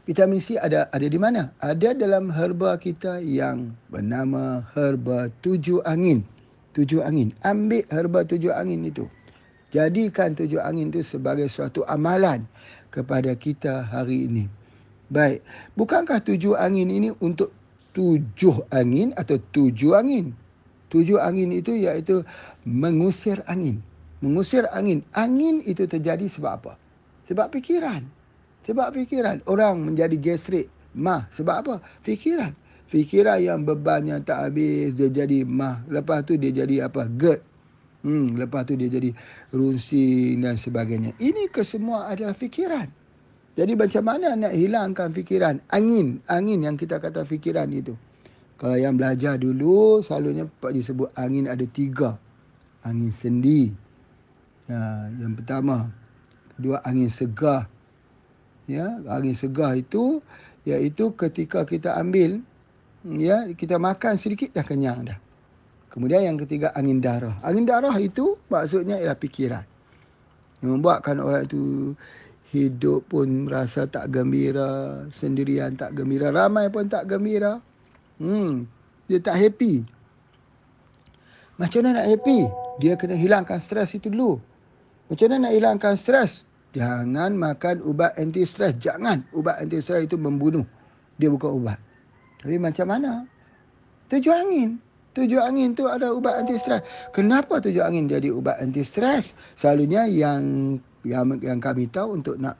Vitamin C ada di mana? Ada dalam herba kita yang bernama herba tujuh angin. Tujuh angin. Ambil herba tujuh angin itu. Jadikan tujuh angin itu sebagai suatu amalan kepada kita hari ini. Baik. Bukankah tujuh angin ini untuk tujuh angin atau tujuh angin? Tujuh angin itu iaitu mengusir angin. Mengusir angin. Angin itu terjadi sebab apa? Sebab fikiran. Sebab fikiran. Orang menjadi gastrik, mah. Sebab apa? Fikiran. Fikiran yang bebannya tak habis, dia jadi mah. Lepas tu dia jadi apa? GERD. Lepas tu dia jadi runsing dan sebagainya. Ini kesemua adalah fikiran. Jadi macam mana nak hilangkan fikiran? Angin. Angin yang kita kata fikiran itu. Kalau yang belajar dulu, selalunya disebut angin ada tiga. Angin sendi. Yang pertama. Kedua, angin segar. Ya, angin segar itu iaitu ketika kita ambil, ya, kita makan sedikit dah kenyang dah. Kemudian yang ketiga, angin darah. Angin darah itu maksudnya ialah fikiran. Yang membuatkan orang itu hidup pun rasa tak gembira, sendirian tak gembira, ramai pun tak gembira. Dia tak happy. Macam mana nak happy? Dia kena hilangkan stres itu dulu. Macam mana nak hilangkan stres? Jangan makan ubat anti stres. Jangan. Ubat anti stres itu membunuh. Dia bukan ubat. Tapi macam mana? Tujuh angin. Tujuh angin tu ada ubat anti stres. Kenapa tujuh angin jadi ubat anti stres? Selalunya yang kami tahu untuk nak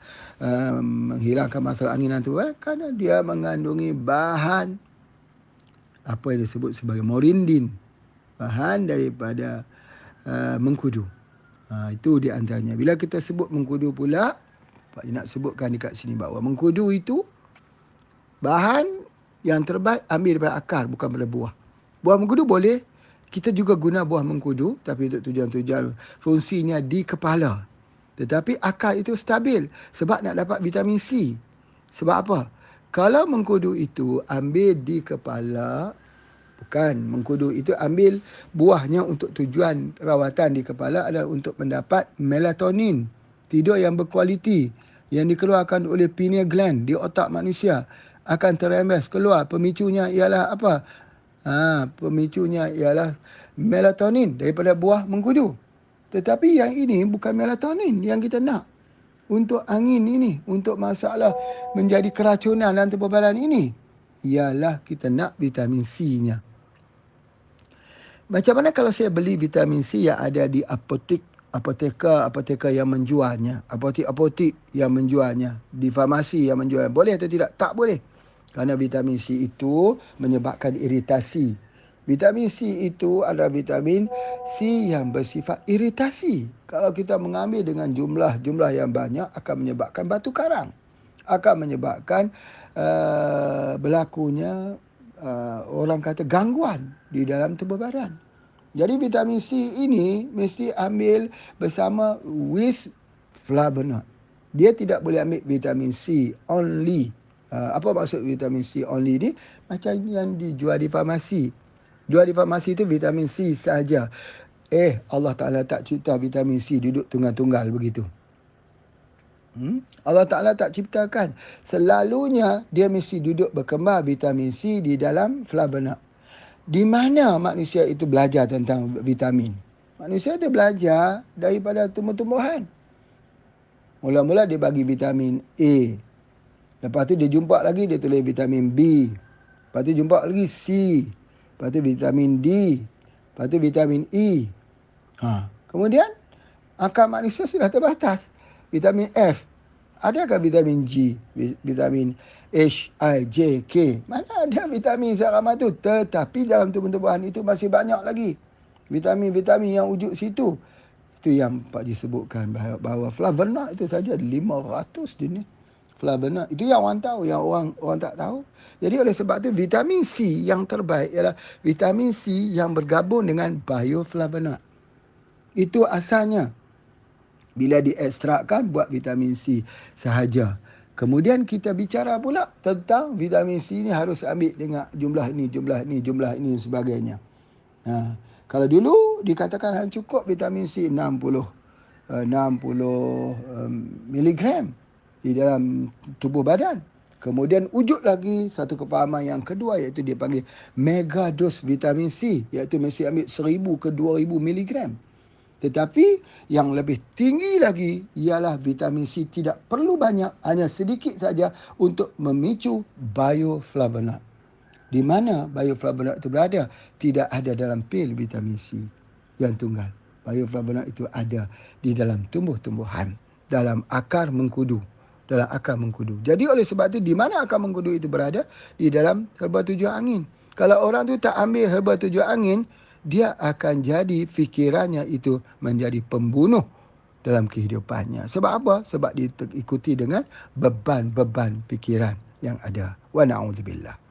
menghilangkan masalah anginan tu, kerana dia mengandungi bahan apa yang disebut sebagai morindin. Bahan daripada mengkudu. Itu di antaranya. Bila kita sebut mengkudu pula, Pak nak sebutkan dekat sini bahawa mengkudu itu bahan yang terbaik ambil daripada akar, bukan daripada buah. Buah mengkudu boleh, kita juga guna buah mengkudu, tapi untuk tujuan-tujuan fungsinya di kepala. Tetapi akar itu stabil sebab nak dapat vitamin C. Sebab apa? Kalau mengkudu itu ambil di kepala, bukan, mengkudu itu ambil buahnya untuk tujuan rawatan di kepala adalah untuk mendapat melatonin, tidur yang berkualiti yang dikeluarkan oleh pineal gland di otak manusia akan terembes keluar. Pemicunya ialah apa? Pemicunya ialah melatonin daripada buah mengkudu. Tetapi yang ini bukan melatonin yang kita nak. Untuk angin ini, untuk masalah menjadi keracunan dalam tubuh badan ini, ialah kita nak vitamin C-nya. Macam mana kalau saya beli vitamin C yang ada di apotek yang menjualnya, apotek yang menjualnya, di farmasi yang menjualnya, boleh atau tidak? Tak boleh. Kerana vitamin C itu menyebabkan iritasi. Vitamin C itu adalah vitamin C yang bersifat iritasi. Kalau kita mengambil dengan jumlah yang banyak akan menyebabkan batu karang. Akan menyebabkan berlakunya orang kata gangguan di dalam tubuh badan. Jadi vitamin C ini mesti ambil bersama with flavonoid. Dia tidak boleh ambil vitamin C only. Apa maksud vitamin C only ni? Macam yang dijual di farmasi. Jual di farmasi itu vitamin C sahaja. Allah Ta'ala tak cipta vitamin C duduk tunggal-tunggal begitu. Allah Ta'ala tak ciptakan. Selalunya dia mesti duduk berkembang vitamin C di dalam flavonoid. Di mana manusia itu belajar tentang vitamin? Manusia dia belajar daripada tumbuh-tumbuhan. Mula-mula dia bagi vitamin A. Lepas tu dia jumpa lagi, dia tulis vitamin B. Lepas tu jumpa lagi C. Lepas tu vitamin D. Lepas tu vitamin E. Kemudian akal manusia sudah terbatas. Vitamin F. Adakah vitamin G? Vitamin H, I, J, K. Mana ada vitamin zat ramah tu? Tetapi dalam tumbuh-tumbuhan itu masih banyak lagi vitamin-vitamin yang wujud situ. Itu yang Pak disebutkan bahawa flavonoid itu saja ada 500 jenis flavonoid. Itu yang orang tahu, yang orang tak tahu. Jadi oleh sebab itu vitamin C yang terbaik ialah vitamin C yang bergabung dengan bioflavonoid. Itu asalnya. Bila diekstrakkan buat vitamin C sahaja. Kemudian kita bicara pula tentang vitamin C ni harus ambil dengan jumlah ini dan sebagainya. Kalau dulu dikatakan cukup vitamin C 60 miligram di dalam tubuh badan. Kemudian wujud lagi satu kefahaman yang kedua, iaitu dia panggil mega dos vitamin C, iaitu mesti ambil 1000 ke 2000 miligram. Tetapi yang lebih tinggi lagi ialah vitamin C tidak perlu banyak, hanya sedikit saja untuk memicu bioflavonoid. Di mana bioflavonoid itu berada? Tidak ada dalam pil vitamin C yang tunggal. Bioflavonoid itu ada di dalam tumbuh-tumbuhan, dalam akar mengkudu. Dalam akar mengkudu. Jadi oleh sebab itu, di mana akar mengkudu itu berada? Di dalam herba tujuh angin. Kalau orang tu tak ambil herba tujuh angin, dia akan jadi fikirannya itu menjadi pembunuh dalam kehidupannya. Sebab apa? Sebab dia ikuti dengan beban-beban fikiran yang ada. Wa na'udzubillah.